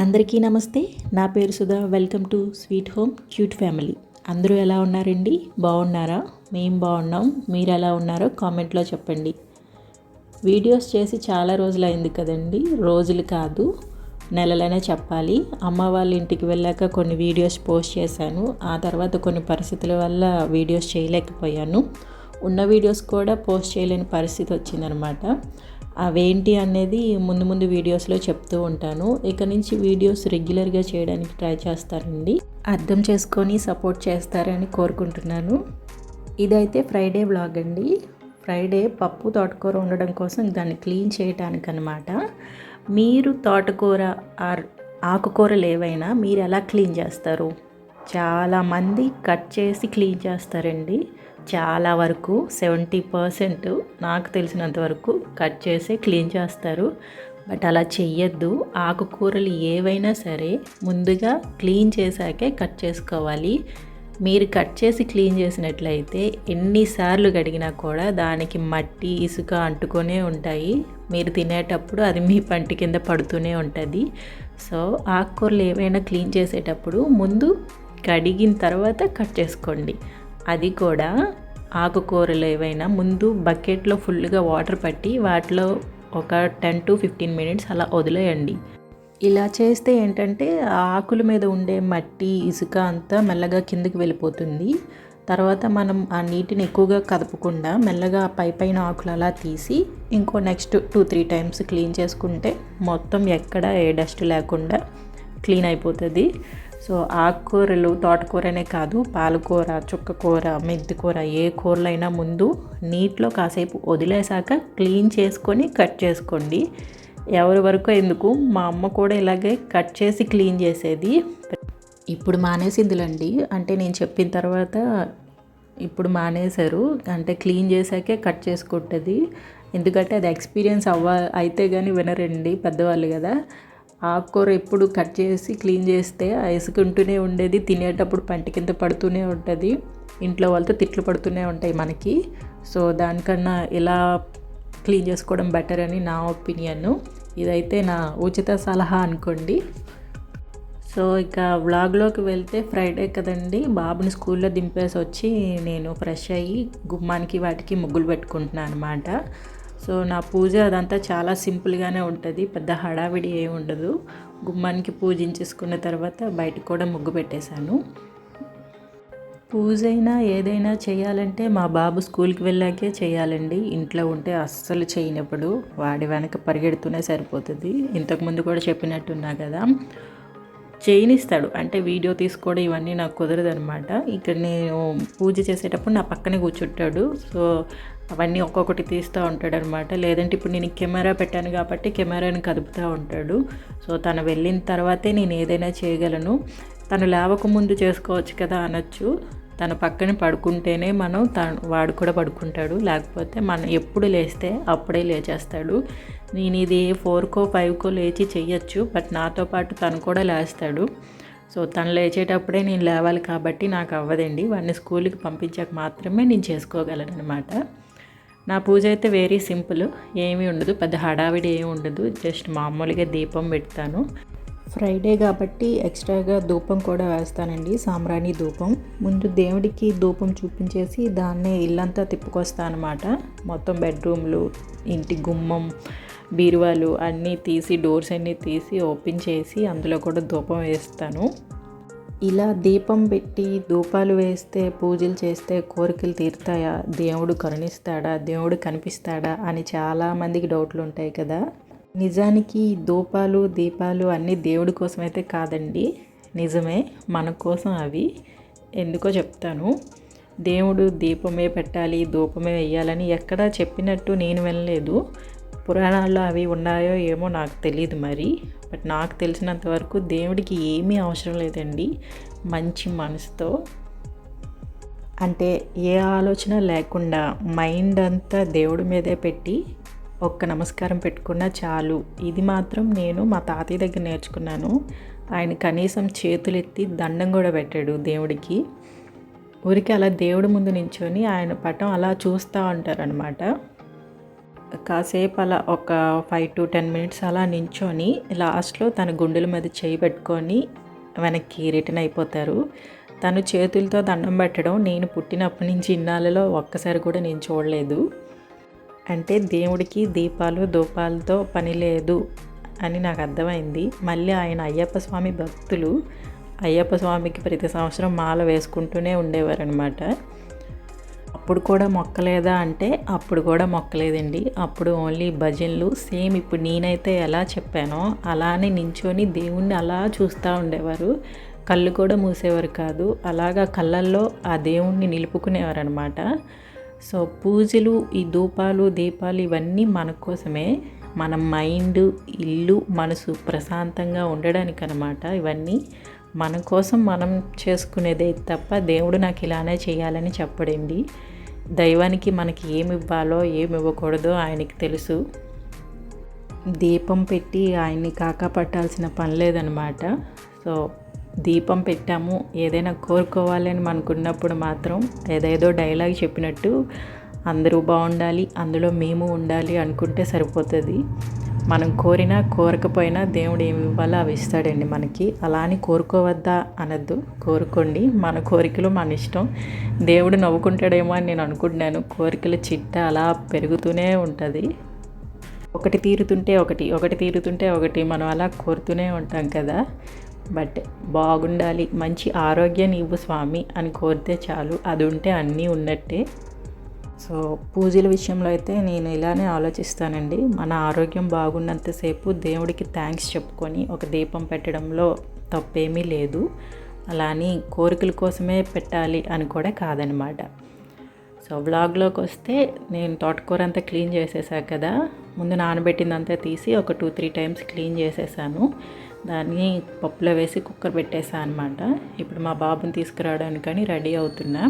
అందరికీ నమస్తే. నా పేరు Sudha. Welcome to sweet home cute family. అందరూ ఎలా ఉన్నారండి? బాగున్నారా? మేము బాగున్నాం. మీరు ఎలా ఉన్నారో కామెంట్లో చెప్పండి. వీడియోస్ చేసి చాలా రోజులైంది కదండి. రోజులు కాదు, నెలలనే చెప్పాలి. అమ్మ వాళ్ళ ఇంటికి వెళ్ళాక కొన్ని వీడియోస్ పోస్ట్ చేశాను. ఆ తర్వాత కొన్ని పరిస్థితుల వల్ల వీడియోస్ చేయలేకపోయాను. ఉన్న వీడియోస్ కూడా పోస్ట్ చేయలేని పరిస్థితి వచ్చిందనమాట. అవేంటి అనేది ముందు వీడియోస్లో చెప్తూ ఉంటాను. ఇక నుంచి వీడియోస్ రెగ్యులర్గా చేయడానికి ట్రై చేస్తానండి. అర్థం చేసుకొని సపోర్ట్ చేస్తారని కోరుకుంటున్నాను. ఇదైతే ఫ్రైడే వ్లాగ్ అండి. ఫ్రైడే పప్పు తోటకూర ఉండడం కోసం దాన్ని క్లీన్ చేయడానికి అనమాట. మీరు తోటకూర ఆకుకూరలు ఏవైనా మీరు ఎలా క్లీన్ చేస్తారు? చాలామంది కట్ చేసి క్లీన్ చేస్తారండి. చాలా వరకు 70% నాకు తెలిసినంత వరకు కట్ చేసి క్లీన్ చేస్తారు. బట్ అలా చెయ్యొద్దు. ఆకుకూరలు ఏవైనా సరే ముందుగా క్లీన్ చేశాకే కట్ చేసుకోవాలి. మీరు కట్ చేసి క్లీన్ చేసినట్లయితే ఎన్నిసార్లు కడిగినా కూడా దానికి మట్టి ఇసుక అంటుకొనే ఉంటాయి. మీరు తినేటప్పుడు అది మీ పంటి కింద పడుతూనే ఉంటుంది. సో ఆకుకూరలు ఏవైనా క్లీన్ చేసేటప్పుడు ముందు కడిగిన తర్వాత కట్ చేసుకోండి. అది కూడా ఆకుకూరలు ఏవైనా ముందు బకెట్లో ఫుల్గా వాటర్ పట్టి వాటిలో ఒక 10 to 15 మినిట్స్ అలా వదిలేయండి. ఇలా చేస్తే ఏంటంటే ఆకుల మీద ఉండే మట్టి ఇసుక అంతా మెల్లగా కిందకి వెళ్ళిపోతుంది. తర్వాత మనం ఆ నీటిని ఎక్కువగా కదపకుండా మెల్లగా పైన ఆకులు అలా తీసి ఇంకో నెక్స్ట్ 2-3 టైమ్స్ క్లీన్ చేసుకుంటే మొత్తం ఎక్కడ ఏ డస్ట్ లేకుండా క్లీన్ అయిపోతుంది. సో ఆకుకూరలు తోటకూరనే కాదు, పాలకూర, చుక్కకూర, మెంతికూర ఏ కూరలైనా ముందు నీటిలో కాసేపు వదిలేసాక క్లీన్ చేసుకొని కట్ చేసుకోండి. ఎవరి వరకు ఎందుకు, మా అమ్మ కూడా ఇలాగే కట్ చేసి క్లీన్ చేసేది. ఇప్పుడు మానేసిందిలండి. అంటే నేను చెప్పిన తర్వాత ఇప్పుడు మానేశారు. అంటే క్లీన్ చేసాకే కట్ చేసుకుంటుంది. ఎందుకంటే అది ఎక్స్పీరియన్స్ అయితే కానీ వినరండి, పెద్దవాళ్ళు కదా. ఆకుకూర ఎప్పుడు కట్ చేసి క్లీన్ చేస్తే ఇసుకుంటూనే ఉండేది, తినేటప్పుడు పంటి కింద పడుతూనే ఉంటుంది, ఇంట్లో వాళ్ళతో తిట్లు పడుతూనే ఉంటాయి మనకి. సో దానికన్నా ఇలా క్లీన్ చేసుకోవడం బెటర్ అని నా ఒపీనియన్. ఇదైతే నా ఉచిత సలహా అనుకోండి. సో ఇక వ్లాగ్లోకి వెళ్తే ఫ్రైడే కదండి, బాబుని స్కూల్లో దింపేసి వచ్చి నేను ఫ్రెష్ అయ్యి గుమ్మానికి వాటికి ముగ్గులు పెట్టుకుంటున్నాను అనమాట. సో నా పూజ అదంతా చాలా సింపుల్గానే ఉంటుంది, పెద్ద హడావిడి ఏమి ఉండదు. గుమ్మానికి పూజించేసుకున్న తర్వాత బయటకు కూడా ముగ్గు పెట్టేశాను. పూజ అయినా ఏదైనా చేయాలంటే మా బాబు స్కూల్కి వెళ్ళాకే చేయాలండి. ఇంట్లో ఉంటే అస్సలు చేయనప్పుడు వాడి వెనక పరిగెడుతూనే సరిపోతుంది. ఇంతకుముందు కూడా చెప్పినట్టున్నా కదా, చేయనిస్తాడు. అంటే వీడియో తీసుకోవడం ఇవన్నీ నాకు కుదరదు అనమాట. ఇక్కడ నేను పూజ చేసేటప్పుడు నా పక్కనే కూర్చుంటాడు. సో అవన్నీ ఒక్కొక్కటి తీస్తూ ఉంటాడు అనమాట. లేదంటే ఇప్పుడు నేను కెమెరా పెట్టాను కాబట్టి కెమెరాని కదుపుతూ ఉంటాడు. సో తను వెళ్ళిన తర్వాతే నేను ఏదైనా చేయగలను. తను లేవకముందు చేసుకోవచ్చు కదా అనొచ్చు. తన పక్కన పడుకుంటేనే వాడు కూడా పడుకుంటాడు. లేకపోతే మనం ఎప్పుడు లేస్తే అప్పుడే లేచేస్తాడు. నేను ఇది 4కో 5కో లేచి చెయ్యొచ్చు, బట్ నాతో పాటు తను కూడా లేస్తాడు. సో తను లేచేటప్పుడే నేను లేవాలి కాబట్టి నాకు అవ్వదండి. వాడిని స్కూల్కి పంపించాక మాత్రమే నేను చేసుకోగలను అనమాట. నా పూజ అయితే వెరీ సింపుల్, ఏమీ ఉండదు, పెద్ద హడావిడి ఏమి ఉండదు. జస్ట్ మామూలుగా దీపం పెడతాను. ఫ్రైడే కాబట్టి ఎక్స్ట్రాగా ధూపం కూడా వేస్తానండి, సాంబ్రాణి ధూపం. ముందు దేవుడికి ధూపం చూపించేసి దాన్నే ఇల్లంతా తిప్పుకొస్తాను అనమాట. మొత్తం బెడ్రూమ్లు, ఇంటి గుమ్మం, బీరువాలు అన్నీ తీసి, డోర్స్ అన్నీ తీసి ఓపెన్ చేసి అందులో కూడా ధూపం వేస్తాను. ఇలా దీపం పెట్టి ధూపాలు వేస్తే, పూజలు చేస్తే కోరికలు తీరుతాయా, దేవుడు కరుణిస్తాడా, దేవుడు కనిపిస్తాడా అని చాలామందికి డౌట్లు ఉంటాయి కదా. నిజానికి ధూపాలు దీపాలు అన్నీ దేవుడి కోసం అయితే కాదండి. నిజమే, మన కోసం అవి. ఎందుకో చెప్తాను. దేవుడు దీపమే పెట్టాలి, ధూపమే వేయాలని ఎక్కడా చెప్పినట్టు నేను వినలేదు. పురాణాల్లో అవి ఉన్నాయో ఏమో నాకు తెలియదు మరి. బట్ నాకు తెలిసినంత వరకు దేవుడికి ఏమీ అవసరం లేదండి. మంచి మనసుతో, అంటే ఏ ఆలోచన లేకుండా మైండ్ అంతా దేవుడి మీదే పెట్టి ఒక్క నమస్కారం పెట్టుకున్నా చాలు. ఇది మాత్రం నేను మా తాతయ్య దగ్గర నేర్చుకున్నాను. ఆయన కనీసం చేతులెత్తి దండం కూడా పెట్టాడు దేవుడికి. ఊరికి అలా దేవుడి ముందు నించొని ఆయన పటం అలా చూస్తూ ఉంటారనమాట. కాసేపు అలా ఒక 5 to 10 minutes అలా నించొని లాస్ట్లో తన గుండెల మీద చేయి పెట్టుకొని వెనక్కి రిటర్న్ అయిపోతారు. తను చేతులతో దండం పెట్టడం నేను పుట్టినప్పటి నుంచి ఇన్నాళ్ళలో ఒక్కసారి కూడా నేను చూడలేదు. అంటే దేవుడికి దీపాలు ధూపాలతో పని లేదు అని నాకు అర్థమైంది. మళ్ళీ ఆయన అయ్యప్ప స్వామి భక్తులు. అయ్యప్ప స్వామికి ప్రతి సంవత్సరం మాల వేసుకుంటూనే ఉండేవారనమాట. అప్పుడు కూడా మొక్కలేదా అంటే అప్పుడు కూడా మొక్కలేదండి. అప్పుడు ఓన్లీ భజనలు. సేమ్ ఇప్పుడు నేనైతే ఎలా చెప్పానో అలానే నించొని దేవుణ్ణి అలా చూస్తూ ఉండేవారు. కళ్ళు కూడా మూసేవారు కాదు. అలాగా కళ్ళల్లో ఆ దేవుణ్ణి నిలుపుకునేవారు అనమాట. సో పూజలు, ఈ ధూపాలు దీపాలు ఇవన్నీ మన కోసమే. మన మైండ్, ఇల్లు, మనసు ప్రశాంతంగా ఉండడానికి అనమాట. ఇవన్నీ మన కోసం మనం చేసుకునేదే తప్ప దేవుడు నాకు ఇలానే చేయాలని చెప్పడండి. దైవానికి మనకి ఏమి ఇవ్వాలో ఏమి ఇవ్వకూడదో ఆయనకి తెలుసు. దీపం పెట్టి ఆయన్ని కాకపట్టాల్సిన పని లేదనమాట. సో దీపం పెట్టాము, ఏదైనా కోరుకోవాలని మనకున్నప్పుడు మాత్రం ఏదేదో డైలాగ్ చెప్పినట్టు అందరూ బాగుండాలి, అందులో మేము ఉండాలి అనుకుంటే సరిపోతుంది. మనం కోరినా కోరకపోయినా దేవుడు ఏమి ఇవ్వాలో అవి ఇస్తాడండి మనకి. అలా అని కోరుకోవద్దా అనద్దు, కోరుకోండి. మన కోరికలు మన ఇష్టం. దేవుడు నవ్వుకుంటాడేమో అని నేను అనుకుంటున్నాను. కోరికల చిట్ట అలా పెరుగుతూనే ఉంటుంది. ఒకటి తీరుతుంటే ఒకటి మనం అలా కోరుతూనే ఉంటాం కదా. బట్ బాగుండాలి, మంచి ఆరోగ్యాన్ని ఇవ్వు స్వామి అని కోరితే చాలు. అది ఉంటే అన్నీ ఉన్నట్టే. సో పూజల విషయంలో అయితే నేను ఇలానే ఆలోచిస్తానండి. మన ఆరోగ్యం బాగున్నంతసేపు దేవుడికి థ్యాంక్స్ చెప్పుకొని ఒక దీపం పెట్టడంలో తప్పేమీ లేదు. అలా అని కోరికల కోసమే పెట్టాలి అని కూడా కాదనమాట. సో వ్లాగ్లోకి వస్తే నేను తోటకూర అంతా క్లీన్ చేసేసా కదా. ముందు నానబెట్టిందంతా తీసి ఒక 2-3 times క్లీన్ చేసేసాను. దాన్ని పప్పులో వేసి కుక్కర్ పెట్టేసాను అనమాట. ఇప్పుడు మా బాబుని తీసుకురావడానికని రెడీ అవుతున్నా.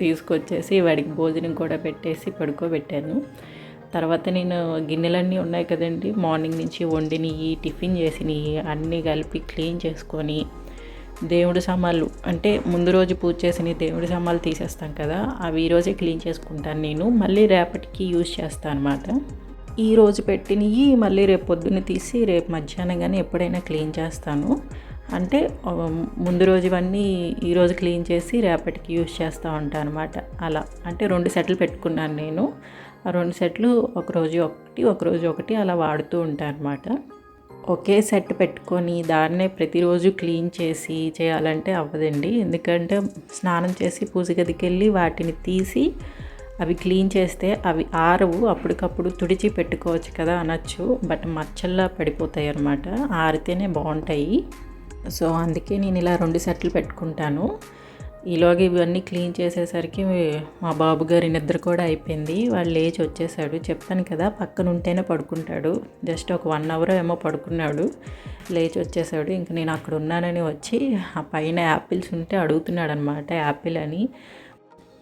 తీసుకొచ్చేసి వాడికి భోజనం కూడా పెట్టేసి పడుకోబెట్టాను. తర్వాత నేను గిన్నెలన్నీ ఉన్నాయి కదండి, మార్నింగ్ నుంచి వండినవి, టిఫిన్ చేసినవి అన్నీ కలిపి క్లీన్ చేసుకొని, దేవుడి సామాన్లు అంటే ముందు రోజు పూజ చేసిన దేవుడి సామాన్లు తీసేస్తాం కదా, అవి ఈరోజే క్లీన్ చేసుకుంటాను నేను. మళ్ళీ రేపటికి యూజ్ చేస్తాను అనమాట. ఈరోజు పెట్టినవి మళ్ళీ రేపు పొద్దున్న తీసి రేపు మధ్యాహ్నం కానీ ఎప్పుడైనా క్లీన్ చేస్తాను. అంటే ముందు రోజు ఇవన్నీ ఈరోజు క్లీన్ చేసి రేపటికి యూజ్ చేస్తూ ఉంటాను అనమాట. అలా అంటే 2 సెట్లు పెట్టుకున్నాను నేను. ఆ 2 సెట్లు ఒకరోజు ఒకటి అలా వాడుతూ ఉంటాను అనమాట. ఒకే సెట్ పెట్టుకొని దాన్నే ప్రతిరోజు క్లీన్ చేసి చేయాలంటే అవ్వదండి. ఎందుకంటే స్నానం చేసి పూజ గదికి వెళ్ళి వాటిని తీసి అవి క్లీన్ చేస్తే అవి ఆరవు. అప్పటికప్పుడు తుడిచి పెట్టుకోవచ్చు కదా అనొచ్చు. బట్ మచ్చల్లా పడిపోతాయి అన్నమాట. ఆరితేనే బాగుంటాయి. సో అందుకే నేను ఇలా 2 సెట్లు పెట్టుకుంటాను. ఈలోగా ఇవన్నీ క్లీన్ చేసేసరికి మా బాబు గారి నిద్ర కూడా అయిపోయింది. వాళ్ళు లేచి వచ్చేసాడు. చెప్తాను కదా, పక్కన ఉంటేనే పడుకుంటాడు. జస్ట్ ఒక 1 hour ఏమో పడుకున్నాడు, లేచి వచ్చేసాడు. ఇంక నేను అక్కడ ఉన్నానని వచ్చి ఆ పైన యాపిల్స్ ఉంటే అడుగుతున్నాడు అనమాట, యాపిల్ అని.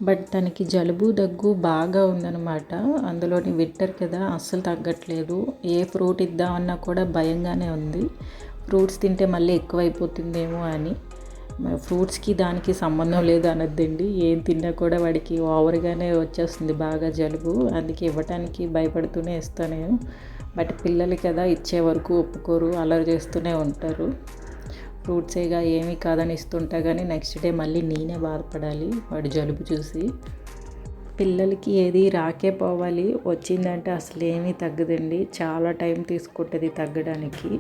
బట్ తనకి జలుబు దగ్గు బాగా ఉందన్నమాట. అందులోని వింటర్ కదా, అస్సలు తగ్గట్లేదు. ఏ ఫ్రూట్ ఇద్దామన్నా కూడా భయంగానే ఉంది. ఫ్రూట్స్ తింటే మళ్ళీ ఎక్కువైపోతుందేమో అని. ఫ్రూట్స్కి దానికి సంబంధం లేదు అనొద్దండి. ఏం తిన్నా కూడా వాడికి ఓవర్గానే వచ్చేస్తుంది బాగా జలుబు. అందుకే ఇవ్వటానికి భయపడుతూనే ఇస్తాను నేను. బట్ పిల్లలు కదా, ఇచ్చే వరకు ఒప్పుకోరు, అల్లరి చేస్తూనే ఉంటారు. ఫ్రూట్సేగా ఏమీ కాదని ఇస్తుంటా కానీ నెక్స్ట్ డే మళ్ళీ నేనే బాధపడాలి వాడు జలుబు చూసి. పిల్లలకి ఏది రాకే పోవాలి, వచ్చిందంటే అసలు ఏమీ తగ్గదండి. చాలా టైం తీసుకుంటుంది తగ్గడానికి.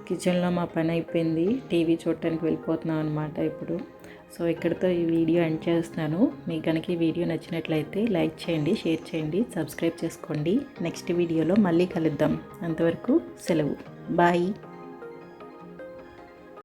కిచెన్లో మా పని అయిపోయింది, టీవీ చూడటానికి వెళ్ళిపోతున్నాం అనమాట ఇప్పుడు. సో ఇక్కడితో ఈ వీడియో ఎండ్ చేస్తున్నాను. మీకు కనుక ఈ వీడియో నచ్చినట్లయితే లైక్ చేయండి, షేర్ చేయండి, సబ్స్క్రైబ్ చేసుకోండి. నెక్స్ట్ వీడియోలో మళ్ళీ కలుద్దాం. అంతవరకు సెలవు, బాయ్.